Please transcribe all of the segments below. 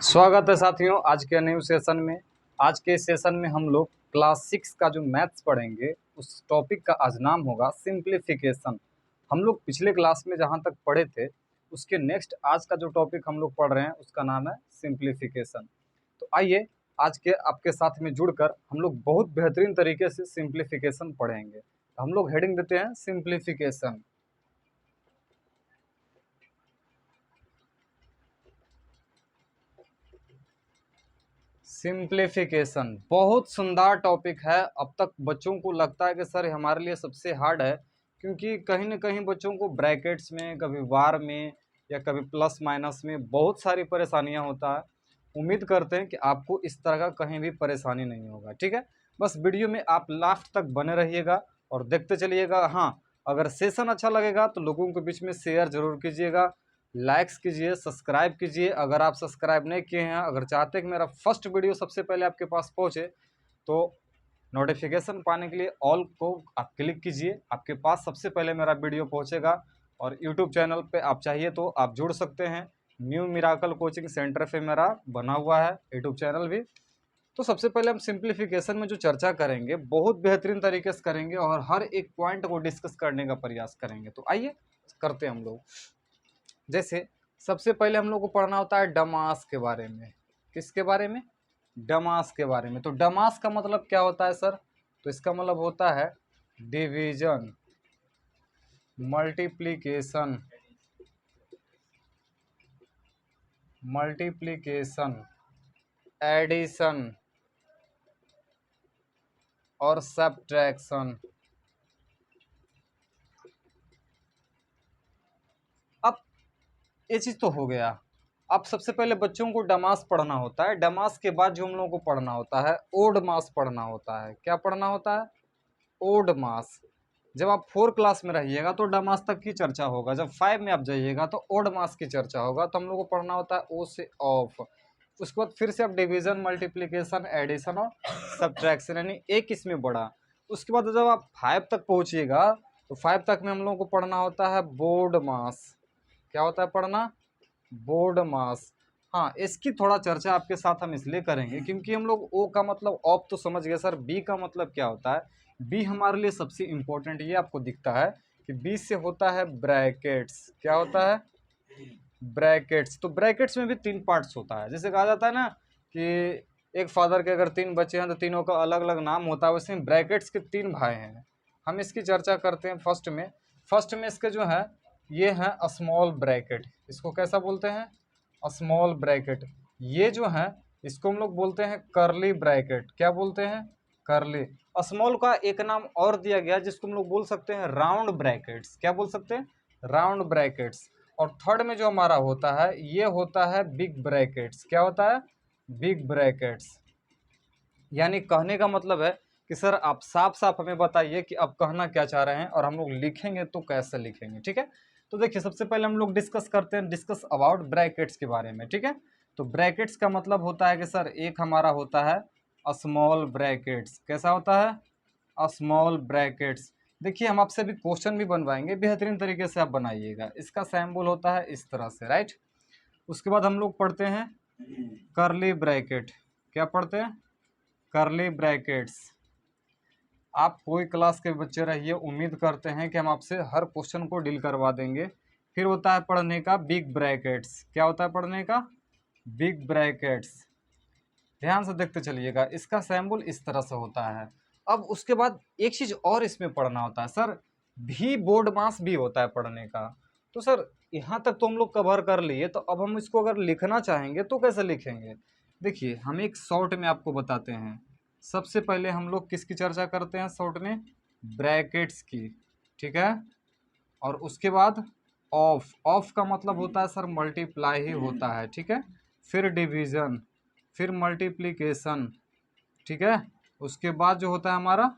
स्वागत है साथियों आज के न्यू सेशन में। आज के सेशन में हम लोग क्लास 6 का जो मैथ्स पढ़ेंगे उस टॉपिक का आज नाम होगा सिंप्लीफिकेशन। हम लोग पिछले क्लास में जहां तक पढ़े थे उसके नेक्स्ट आज का जो टॉपिक हम लोग पढ़ रहे हैं उसका नाम है सिंप्लीफिकेशन। तो आइए आज के आपके साथ में जुड़कर हम लोग बहुत बेहतरीन तरीके से सिंप्लीफिकेशन पढ़ेंगे। तो हम लोग हेडिंग देते हैं सिंप्लीफिकेशन। सिंप्लीफिकेशन बहुत सुंदर टॉपिक है। अब तक बच्चों को लगता है कि सर हमारे लिए सबसे हार्ड है, क्योंकि कहीं ना कहीं बच्चों को ब्रैकेट्स में, कभी वार में या कभी प्लस माइनस में बहुत सारी परेशानियां होता है। उम्मीद करते हैं कि आपको इस तरह का कहीं भी परेशानी नहीं होगा। ठीक है, बस वीडियो में आप लास्ट तक बने रहिएगा और देखते चलिएगा। हाँ, अगर सेशन अच्छा लगेगा तो लोगों के बीच में शेयर जरूर कीजिएगा, लाइक्स कीजिए, सब्सक्राइब कीजिए। अगर आप सब्सक्राइब नहीं किए हैं, अगर चाहते हैं कि मेरा फर्स्ट वीडियो सबसे पहले आपके पास पहुंचे, तो नोटिफिकेशन पाने के लिए ऑल को आप क्लिक कीजिए। आपके पास सबसे पहले मेरा वीडियो पहुंचेगा। और यूट्यूब चैनल पे आप चाहिए तो आप जुड़ सकते हैं। न्यू मिराकल कोचिंग सेंटर पे मेरा बना हुआ है यूट्यूब चैनल भी। तो सबसे पहले हम सिंप्लीफिकेशन में जो चर्चा करेंगे बहुत बेहतरीन तरीके से करेंगे और हर एक पॉइंट को डिस्कस करने का प्रयास करेंगे। तो आइए करते हैं हम लोग। जैसे सबसे पहले हम लोग को पढ़ना होता है डमास के बारे में। किसके बारे में? डमास के बारे में। तो डमास का मतलब क्या होता है सर? तो इसका मतलब होता है डिवीजन, मल्टीप्लिकेशन, एडिशन और सब्ट्रैक्शन। अब ये चीज़ तो हो गया। अब सबसे पहले बच्चों को डमास पढ़ना होता है। डमास के बाद जो हम लोगों को पढ़ना होता है ओड मास पढ़ना होता है। क्या पढ़ना होता है? ओड मास। जब आप 4 क्लास में रहिएगा तो डमास तक की चर्चा होगा, जब 5 में आप जाइएगा तो ओड मास की चर्चा होगा। तो हम लोग को पढ़ना होता है ओ से ऑफ। उसके बाद फिर से आप डिवीजन, मल्टीप्लिकेशन, एडिशन और सब्ट्रैक्शन, यानी एक इसमें बढ़ा। उसके बाद जब आप 5 तक पहुंचिएगा तो 5 तक में हम लोगों को पढ़ना होता है बोर्ड मास। क्या होता है पढ़ना? बोर्ड मास। हाँ, इसकी थोड़ा चर्चा आपके साथ हम इसलिए करेंगे क्योंकि हम लोग ओ का मतलब ऑफ तो समझ गए सर, बी का मतलब क्या होता है? बी हमारे लिए सबसे इम्पोर्टेंट ये आपको दिखता है कि बी से होता है ब्रैकेट्स। क्या होता है? ब्रैकेट्स। तो ब्रैकेट्स में भी 3 पार्ट्स होता है। जैसे कहा जाता है ना कि एक फादर के अगर 3 बच्चे हैं तो तीनों का अलग अलग नाम होता है, वैसे ब्रैकेट्स के 3 भाई हैं। हम इसकी चर्चा करते हैं फर्स्ट में इसके जो है ये है स्मॉल ब्रैकेट। इसको कैसा बोलते हैं? Small bracket. ये जो है इसको हम लोग बोलते हैं करली ब्रैकेट। क्या बोलते हैं? करली। स्मॉल का एक नाम और दिया गया जिसको हम लोग बोल सकते हैं राउंड ब्रैकेट्स। क्या बोल सकते हैं? Round brackets. और थर्ड में जो हमारा होता है ये होता है बिग ब्रैकेट्स। क्या होता है? Big brackets. यानी कहने का मतलब है कि सर आप साफ साफ हमें बताइए कि आप कहना क्या चाह रहे हैं और हम लोग लिखेंगे तो कैसे लिखेंगे। ठीक है, तो देखिए सबसे पहले हम लोग डिस्कस अबाउट ब्रैकेट्स के बारे में। ठीक है, तो ब्रैकेट्स का मतलब होता है कि सर एक हमारा होता है स्मॉल ब्रैकेट्स। कैसा होता है? Small brackets. देखिए हम आपसे भी क्वेश्चन भी बनवाएंगे, बेहतरीन तरीके से आप बनाइएगा। इसका सैम्बल होता है इस तरह से, राइट। उसके बाद हम लोग पढ़ते हैं करली ब्रैकेट। क्या पढ़ते हैं? करली ब्रैकेट्स। आप कोई क्लास के बच्चे रहिए, उम्मीद करते हैं कि हम आपसे हर क्वेश्चन को डील करवा देंगे। फिर होता है पढ़ने का बिग ब्रैकेट्स। क्या होता है पढ़ने का? Big brackets. ध्यान से देखते चलिएगा, इसका सैम्बल इस तरह से होता है। अब उसके बाद एक चीज़ और इसमें पढ़ना होता है सर, भी बोर्ड मास भी होता है पढ़ने का। तो सर यहाँ तक तो हम लोग कवर कर लिए, तो अब हम इसको अगर लिखना चाहेंगे तो कैसे लिखेंगे? देखिए हम एक शॉर्ट में आपको बताते हैं। सबसे पहले हम लोग किसकी चर्चा करते हैं शॉर्ट में? ब्रैकेट्स की। ठीक है, और उसके बाद ऑफ का मतलब होता है सर मल्टीप्लाई ही होता है। ठीक है, फिर डिवीज़न, फिर मल्टीप्लिकेशन। ठीक है, उसके बाद जो होता है हमारा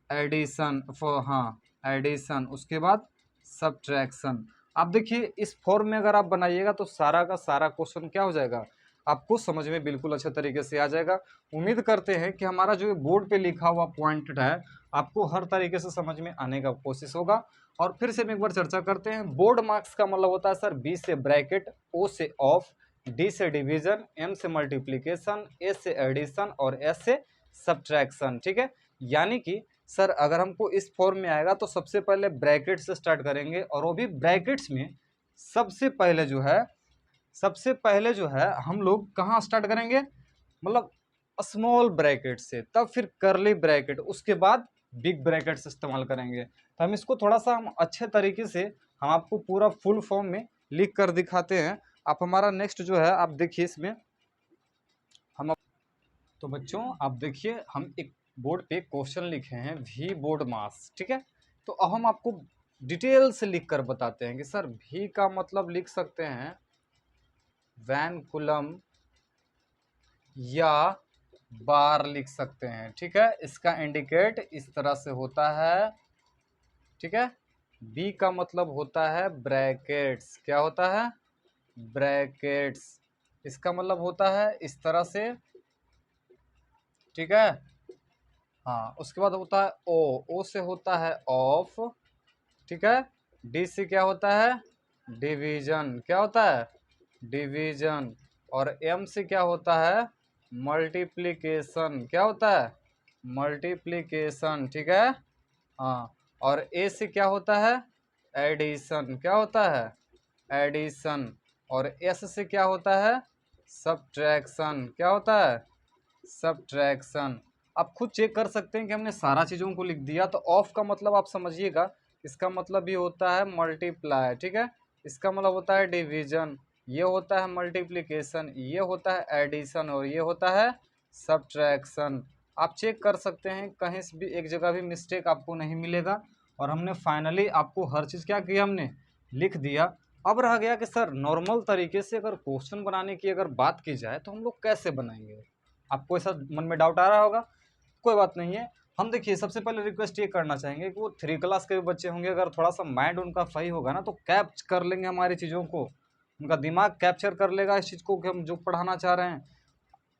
एडिशन, हाँ एडिशन। उसके बाद सब्ट्रैक्शन। आप देखिए इस फॉर्म में अगर आप बनाइएगा तो सारा का सारा क्वेश्चन क्या हो जाएगा, आपको समझ में बिल्कुल अच्छे तरीके से आ जाएगा। उम्मीद करते हैं कि हमारा जो बोर्ड पे लिखा हुआ पॉइंट है आपको हर तरीके से समझ में आने का कोशिश होगा। और फिर से हम एक बार चर्चा करते हैं। बोर्ड मार्क्स का मतलब होता है सर बी से ब्रैकेट, ओ से ऑफ, डी से डिवीजन, एम से मल्टीप्लिकेशन, ए से एडिशन और एस से सब्ट्रैक्शन। ठीक है, यानी कि सर अगर हमको इस फॉर्म में आएगा तो सबसे पहले ब्रैकेट से स्टार्ट करेंगे, और वो भी ब्रैकेट्स में सबसे पहले जो है हम लोग कहाँ स्टार्ट करेंगे, मतलब स्मॉल ब्रैकेट से, तब फिर करली ब्रैकेट, उसके बाद बिग ब्रैकेट से इस्तेमाल करेंगे। तो हम इसको थोड़ा सा हम अच्छे तरीके से हम आपको पूरा फुल फॉर्म में लिख कर दिखाते हैं। आप हमारा नेक्स्ट जो है आप देखिए इसमें हम, तो बच्चों आप देखिए हम एक बोर्ड पे क्वेश्चन लिखे हैं वी बोर्ड मास। ठीक है, तो अब हम आपको डिटेल से लिख कर बताते हैं कि सर वी का मतलब लिख सकते हैं वैन कुलम या बार लिख सकते हैं। ठीक है, इसका इंडिकेट इस तरह से होता है। ठीक है, बी का मतलब होता है ब्रैकेट्स, क्या होता है, ब्रैकेट्स, इसका मतलब होता है इस तरह से। ठीक है, हाँ, उसके बाद होता है ओ से होता है ऑफ। ठीक है, डी से क्या होता है, डिवीजन, क्या होता है, डिवीजन, और एम से क्या होता है, मल्टीप्लिकेशन, क्या होता है, मल्टीप्लिकेशन। ठीक है, हाँ, और ए से क्या होता है, एडिशन, क्या होता है, एडिशन, और एस से क्या होता है, सब्ट्रैक्शन, क्या होता है, सब्ट्रैक्शन। आप खुद चेक कर सकते हैं कि हमने सारा चीज़ों को लिख दिया। तो ऑफ का मतलब आप समझिएगा, इसका मतलब ये होता है मल्टीप्लाई। ठीक है, इसका मतलब होता है डिवीजन, ये होता है मल्टीप्लिकेशन, ये होता है एडिशन, और ये होता है सब्ट्रैक्शन। आप चेक कर सकते हैं, कहीं से भी एक जगह भी मिस्टेक आपको नहीं मिलेगा। और हमने फाइनली आपको हर चीज़ क्या किया, हमने लिख दिया। अब रह गया कि सर नॉर्मल तरीके से अगर क्वेश्चन बनाने की अगर बात की जाए तो हम लोग कैसे बनाएंगे। आपको ऐसा मन में डाउट आ रहा होगा, कोई बात नहीं है। हम देखिए सबसे पहले रिक्वेस्ट ये करना चाहेंगे कि वो 3 क्लास के भी बच्चे होंगे, अगर थोड़ा सा माइंड उनका सही होगा ना तो कैप्च कर लेंगे हमारी चीज़ों को, उनका दिमाग कैप्चर कर लेगा इस चीज़ को कि हम जो पढ़ाना चाह रहे हैं।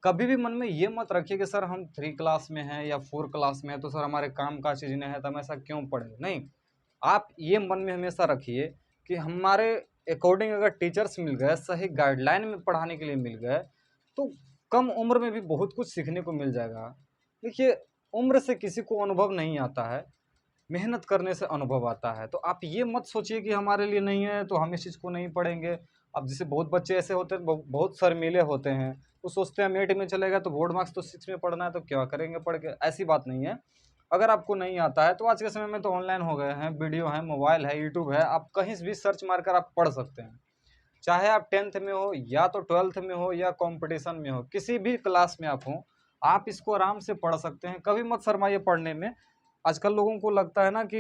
कभी भी मन में ये मत रखिए कि सर हम 3 क्लास में हैं या 4 क्लास में है तो सर हमारे काम का चीज़ नहीं है तो हम ऐसा क्यों पढ़ें। नहीं, आप ये मन में हमेशा रखिए कि हमारे अकॉर्डिंग अगर टीचर्स मिल गए, सही गाइडलाइन में पढ़ाने के लिए मिल गए, तो कम उम्र में भी बहुत कुछ सीखने को मिल जाएगा। देखिए, उम्र से किसी को अनुभव नहीं आता है, मेहनत करने से अनुभव आता है। तो आप ये मत सोचिए कि हमारे लिए नहीं है तो हम इस चीज़ को नहीं पढ़ेंगे। अब जैसे बहुत बच्चे ऐसे होते हैं, बहुत शर्मीले होते हैं, वो सोचते हैं हम 8 में चलेगा तो बोर्ड मार्क्स तो 6 में पढ़ना है तो क्या करेंगे पढ़ के। ऐसी बात नहीं है। अगर आपको नहीं आता है तो आज के समय में तो ऑनलाइन हो गए हैं, वीडियो है, मोबाइल है, यूट्यूब है, आप कहीं से भी सर्च मारकर आप पढ़ सकते हैं। चाहे आप 10th में हो या तो 12th में हो या कंपटीशन में हो, किसी भी क्लास में आप हो, आप इसको आराम से पढ़ सकते हैं। कभी मत शर्माइए पढ़ने में। आजकल लोगों को लगता है ना कि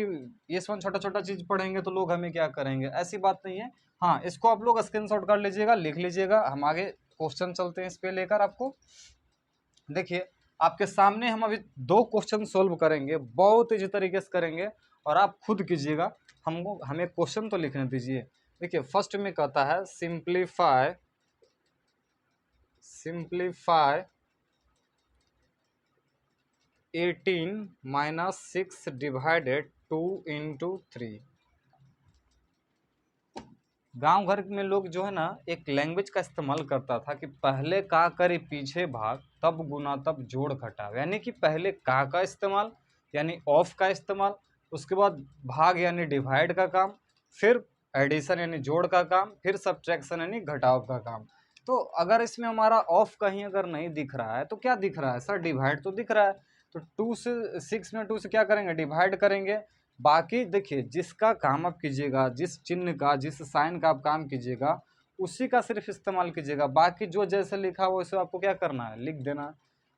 ये सब छोटा छोटा चीज़ पढ़ेंगे तो लोग हमें क्या करेंगे, ऐसी बात नहीं है। हाँ, इसको आप लोग स्क्रीनशॉट कर लीजिएगा, लिख लीजिएगा। हम आगे क्वेश्चन चलते हैं इस पे लेकर आपको। देखिए, आपके सामने हम अभी 2 क्वेश्चन सोल्व करेंगे, बहुत इजी तरीके से करेंगे और आप खुद कीजिएगा। हमको हमें क्वेश्चन तो लिखने दीजिए। देखिए, फर्स्ट में कहता है सिंप्लीफाई 18 - 6 डिवाइडेड 2 × 3। गांव घर में लोग जो है ना एक लैंग्वेज का इस्तेमाल करता था कि पहले का करे पीछे भाग, तब गुना तब जोड़ घटाव। यानी कि पहले का इस्तेमाल यानी ऑफ का इस्तेमाल, उसके बाद भाग यानी डिवाइड का काम, फिर एडिशन यानी जोड़ का काम, फिर सब्ट्रैक्शन यानी घटाव का काम। तो अगर इसमें हमारा ऑफ कहीं अगर नहीं दिख रहा है तो क्या दिख रहा है, सर डिवाइड तो दिख रहा है। तो 2 से 6 में 2 से क्या करेंगे, डिवाइड करेंगे। बाकी देखिए, जिसका काम आप कीजिएगा, जिस चिन्ह का, जिस साइन का आप काम कीजिएगा, उसी का सिर्फ इस्तेमाल कीजिएगा। बाकी जो जैसे लिखा हो वैसे आपको क्या करना है, लिख देना है।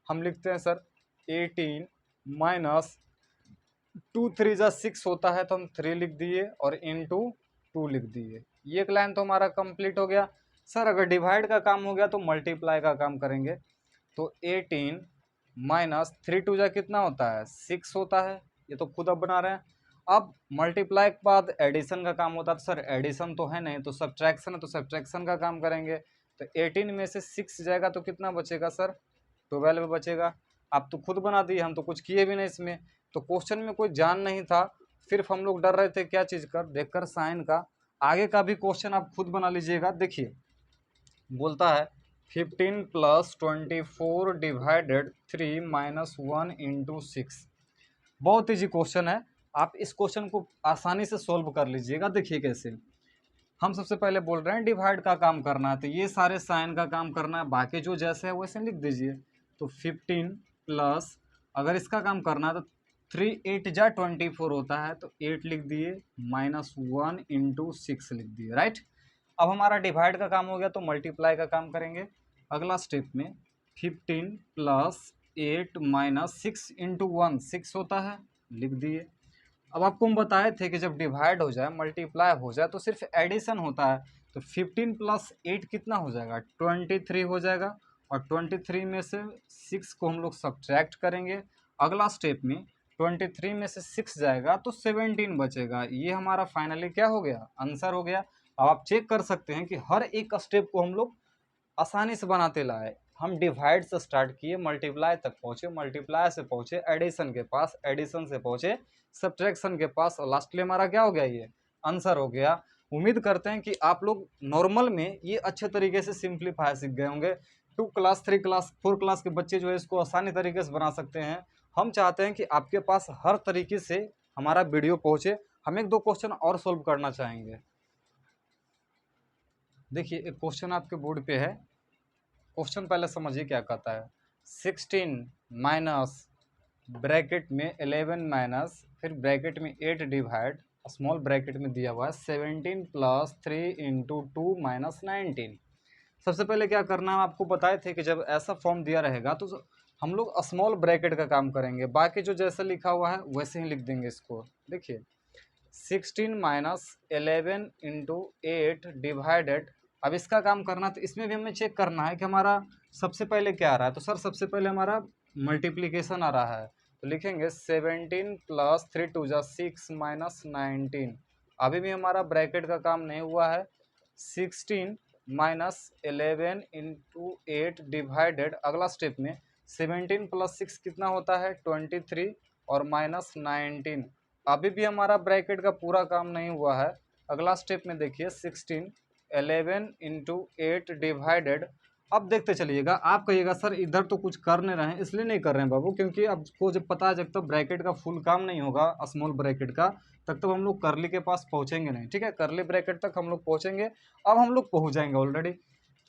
हम लिखते हैं सर 18 माइनस 2 3 जा 6 होता है तो हम 3 लिख दिए और इंटू 2 लिख दिए। ये एक लाइन तो हमारा कंप्लीट हो गया। सर अगर डिवाइड का काम हो गया तो मल्टीप्लाई का काम करेंगे। तो 18 माइनस 3 2 जा कितना होता है, 6 होता है। ये तो खुद अब बना रहे हैं। अब मल्टीप्लाई के बाद एडिशन का काम होता है। तो सर एडिशन तो है नहीं, तो सब्ट्रैक्शन है, तो सब्ट्रैक्शन का काम करेंगे। तो 18 में से 6 जाएगा तो कितना बचेगा सर, 12 बचेगा। आप तो खुद बना दिए, हम तो कुछ किए भी नहीं इसमें। तो क्वेश्चन में कोई जान नहीं था, सिर्फ हम लोग डर रहे थे क्या चीज़ कर, देखकर साइन का। आगे का भी क्वेश्चन आप खुद बना लीजिएगा। देखिए बोलता है 15 प्लस 24 डिवाइडेड 3 माइनस 1 इंटू 6। बहुत ईजी क्वेश्चन है, आप इस क्वेश्चन को आसानी से सोल्व कर लीजिएगा। देखिए कैसे, हम सबसे पहले बोल रहे हैं डिवाइड का काम करना है, तो ये सारे साइन का काम करना है, बाकी जो जैसे है वैसे लिख दीजिए। तो 15 प्लस, अगर इसका काम करना है तो 3 8 जा 24 होता है, तो 8 लिख दिए, माइनस 1 इंटू 6 लिख दिए, राइट। अब हमारा डिवाइड का काम हो गया, तो मल्टीप्लाई का काम करेंगे। अगला स्टेप में 15 प्लस 8 माइनस 6 इंटू 1 6 होता है, लिख दिए। अब आपको हम बताए थे कि जब डिवाइड हो जाए, मल्टीप्लाई हो जाए, तो सिर्फ एडिशन होता है। तो 15 प्लस 8 कितना हो जाएगा, 23 हो जाएगा, और 23 में से 6 को हम लोग सब्ट्रैक्ट करेंगे। अगला स्टेप में 23 में से 6 जाएगा तो 17 बचेगा। ये हमारा फाइनली क्या हो गया, आंसर हो गया। अब आप चेक कर सकते हैं कि हर एक स्टेप को हम लोग आसानी से बनाते लाए। हम डिवाइड से स्टार्ट किए, मल्टीप्लाई तक पहुँचे, मल्टीप्लाई से पहुँचे एडिशन के पास, एडिशन से पहुँचे सब्ट्रैक्शन के पास, और लास्टली हमारा क्या हो गया, ये आंसर हो गया। उम्मीद करते हैं कि आप लोग नॉर्मल में ये अच्छे तरीके से सिंप्लीफाई सीख गए होंगे। 2 क्लास 3 क्लास 4 क्लास के बच्चे जो है इसको आसानी तरीके से बना सकते हैं। हम चाहते हैं कि आपके पास हर तरीके से हमारा वीडियो पहुँचे। हम एक दो क्वेश्चन और सोल्व करना चाहेंगे। देखिए एक क्वेश्चन आपके बोर्ड पे है, क्वेश्चन पहले समझिए क्या कहता है। 16 माइनस ब्रैकेट में 11 माइनस फिर ब्रैकेट में 8 डिवाइड स्मॉल ब्रैकेट में दिया हुआ है 17 प्लस 3 इंटू 2 माइनस 19। सबसे पहले क्या करना है, आपको बताए थे कि जब ऐसा फॉर्म दिया रहेगा तो हम लोग स्मॉल ब्रैकेट का काम करेंगे, बाकी जो जैसा लिखा हुआ है वैसे ही लिख देंगे इसको। देखिए 16 माइनस 11 इंटू 8 डिवाइडेड, अब इसका काम करना, तो इसमें भी हमें चेक करना है कि हमारा सबसे पहले क्या आ रहा है। तो सर सबसे पहले हमारा मल्टीप्लिकेशन आ रहा है, तो लिखेंगे 17 प्लस 3 टू जा 6 माइनस 19। अभी भी हमारा ब्रैकेट का काम नहीं हुआ है। 16 माइनस 11 इंटू 8 डिवाइडेड, अगला स्टेप में 17 प्लस 6 कितना होता है 23, और माइनस 19। अभी भी हमारा ब्रैकेट का पूरा काम नहीं हुआ है। अगला स्टेप में देखिए 16 11 इंटू 8 डिवाइडेड। अब देखते चलिएगा, आप कहिएगा सर इधर तो कुछ कर नहीं रहे हैं, इसलिए नहीं कर रहे हैं बाबू, क्योंकि आपको जब पता है जब तक ब्रैकेट का फुल काम नहीं होगा स्मॉल ब्रैकेट का, तब तक हम लोग करली के पास पहुंचेंगे नहीं। ठीक है, करली ब्रैकेट तक हम लोग पहुंचेंगे। अब हम लोग पहुंच जाएंगे ऑलरेडी।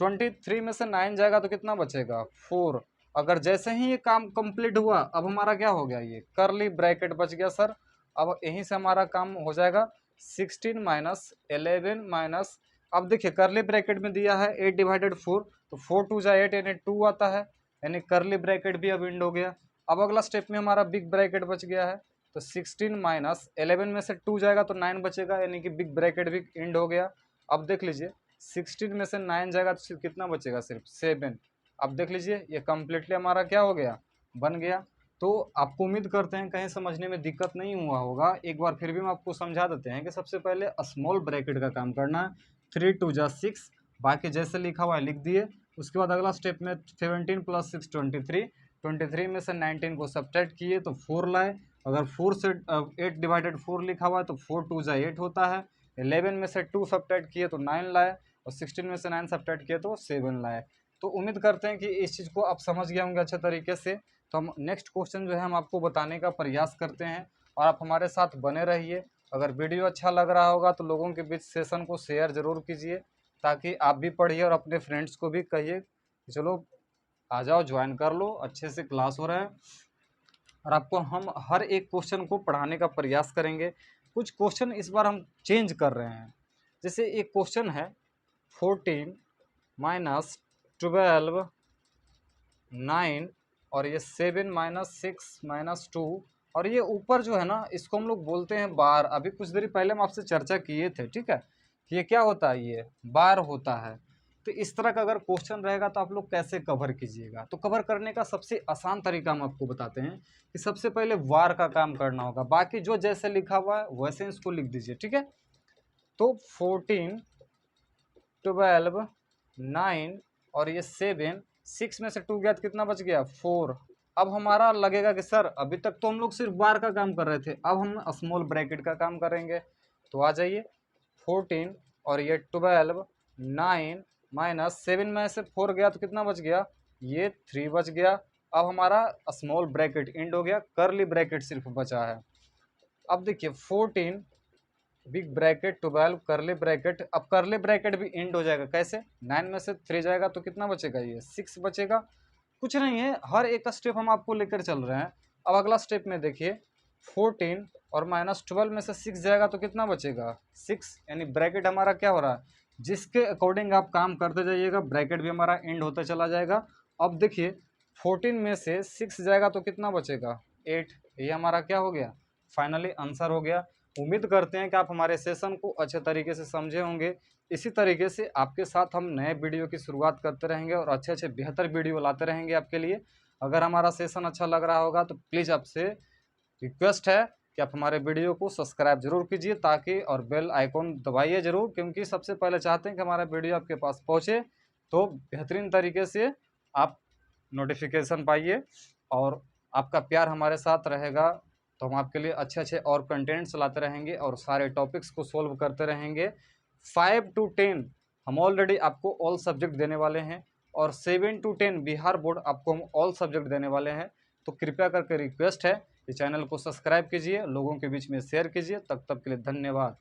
23 में से 9 जाएगा तो कितना बचेगा 4। अगर जैसे ही ये काम कंप्लीट हुआ, अब हमारा क्या हो गया, ये करली ब्रैकेट बच गया सर। अब यहीं से हमारा काम हो जाएगा 16 माइनस 11 माइनस, अब देखिए करली ब्रैकेट में दिया है 8 डिवाइडेड 4, तो 4 टू जा 8 यानी 2 आता है, यानी करली ब्रैकेट भी अब एंड हो गया। अब अगला स्टेप में हमारा बिग ब्रैकेट बच गया है, तो 16 माइनस 11 में से 2 जाएगा तो 9 बचेगा, यानी कि बिग ब्रैकेट भी एंड हो गया। अब देख लीजिए 16 में से 9 जाएगा तो सिर्फ कितना बचेगा, सिर्फ 7। अब देख लीजिए ये कम्प्लीटली हमारा क्या हो गया, बन गया। तो आपको उम्मीद करते हैं कहीं समझने में दिक्कत नहीं हुआ होगा। एक बार फिर भी हम आपको समझा देते हैं कि सबसे पहले स्मॉल ब्रैकेट का काम करना है, 3 टू जा 6, बाकी जैसे लिखा हुआ है लिख दिए। उसके बाद अगला स्टेप में 17 प्लस 6 23, 23 में से 19 को सब्ट्रैक्ट किए तो 4 लाए। अगर 4 से 8 डिवाइडेड 4 लिखा हुआ है तो 4 टू जा 8 होता है। 11 में से 2 सब्ट्रैक्ट किए तो 9 लाए, और 16 में से 9 सब्ट्रैक्ट किए तो 7 लाए। तो उम्मीद करते हैं कि इस चीज़ को आप समझ गए होंगे अच्छे तरीके से। तो हम नेक्स्ट क्वेश्चन जो है हम आपको बताने का प्रयास करते हैं, और आप हमारे साथ बने रहिए। अगर वीडियो अच्छा लग रहा होगा तो लोगों के बीच सेशन को शेयर ज़रूर कीजिए, ताकि आप भी पढ़िए और अपने फ्रेंड्स को भी कहिए कि चलो आ जाओ ज्वाइन कर लो, अच्छे से क्लास हो रहा है। और आपको हम हर एक क्वेश्चन को पढ़ाने का प्रयास करेंगे। कुछ क्वेश्चन इस बार हम चेंज कर रहे हैं, जैसे एक क्वेश्चन है 14 माइनस 12 9, और ये 7 माइनस 6 माइनस 2, और ये ऊपर जो है ना इसको हम लोग बोलते हैं बार। अभी कुछ देर पहले हम आपसे चर्चा किए थे, ठीक है, कि ये क्या होता है, ये बार होता है। तो इस तरह का अगर क्वेश्चन रहेगा तो आप लोग कैसे कवर कीजिएगा। तो कवर करने का सबसे आसान तरीका हम आपको बताते हैं कि सबसे पहले वार का काम करना होगा, बाकी जो जैसे लिखा हुआ है वैसे इसको लिख दीजिए, ठीक है। तो 14 12 9 और ये 7, 6 में से 2 गया तो कितना बच गया 4। अब हमारा लगेगा कि सर अभी तक तो हम लोग सिर्फ बार का काम कर रहे थे, अब हम स्मॉल ब्रैकेट का काम करेंगे। तो आ जाइए 14 और ये 12 9 -7 में से 4 गया तो कितना बच गया, ये 3 बच गया। अब हमारा स्मॉल ब्रैकेट एंड हो गया, करली ब्रैकेट सिर्फ बचा है। अब देखिए 14 बिग ब्रैकेट 12 करली ब्रैकेट, अब करली ब्रैकेट भी एंड हो जाएगा। कैसे, 9 में से 3 जाएगा तो कितना बचेगा, ये 6 बचेगा। कुछ नहीं है, हर एक स्टेप हम आपको लेकर चल रहे हैं। अब अगला स्टेप में देखिए 14 और -12 में से 6 जाएगा तो कितना बचेगा, 6, यानी ब्रैकेट हमारा क्या हो रहा है, जिसके अकॉर्डिंग आप काम करते जाइएगा ब्रैकेट भी हमारा एंड होता चला जाएगा। अब देखिए 14 में से 6 जाएगा तो कितना बचेगा, 8। ये हमारा क्या हो गया, फाइनली आंसर हो गया। उम्मीद करते हैं कि आप हमारे सेशन को अच्छे तरीके से समझे होंगे। इसी तरीके से आपके साथ हम नए वीडियो की शुरुआत करते रहेंगे और अच्छे अच्छे बेहतर वीडियो लाते रहेंगे आपके लिए। अगर हमारा सेशन अच्छा लग रहा होगा तो प्लीज़ आपसे रिक्वेस्ट है कि आप हमारे वीडियो को सब्सक्राइब जरूर कीजिए, ताकि और बेल आइकॉन दबाइए ज़रूर, क्योंकि सबसे पहले चाहते हैं कि हमारा वीडियो आपके पास पहुँचे, तो बेहतरीन तरीके से आप नोटिफिकेशन पाइए। और आपका प्यार हमारे साथ रहेगा तो हम आपके लिए अच्छे अच्छे और कंटेंट्स लाते रहेंगे और सारे टॉपिक्स को सोल्व करते रहेंगे। 5 to 10 हम ऑलरेडी आपको ऑल सब्जेक्ट देने वाले हैं, और 7 to 10 बिहार बोर्ड आपको हम ऑल सब्जेक्ट देने वाले हैं। तो कृपया करके रिक्वेस्ट है, इस चैनल को सब्सक्राइब कीजिए, लोगों के बीच में शेयर कीजिए। तब तक के लिए धन्यवाद।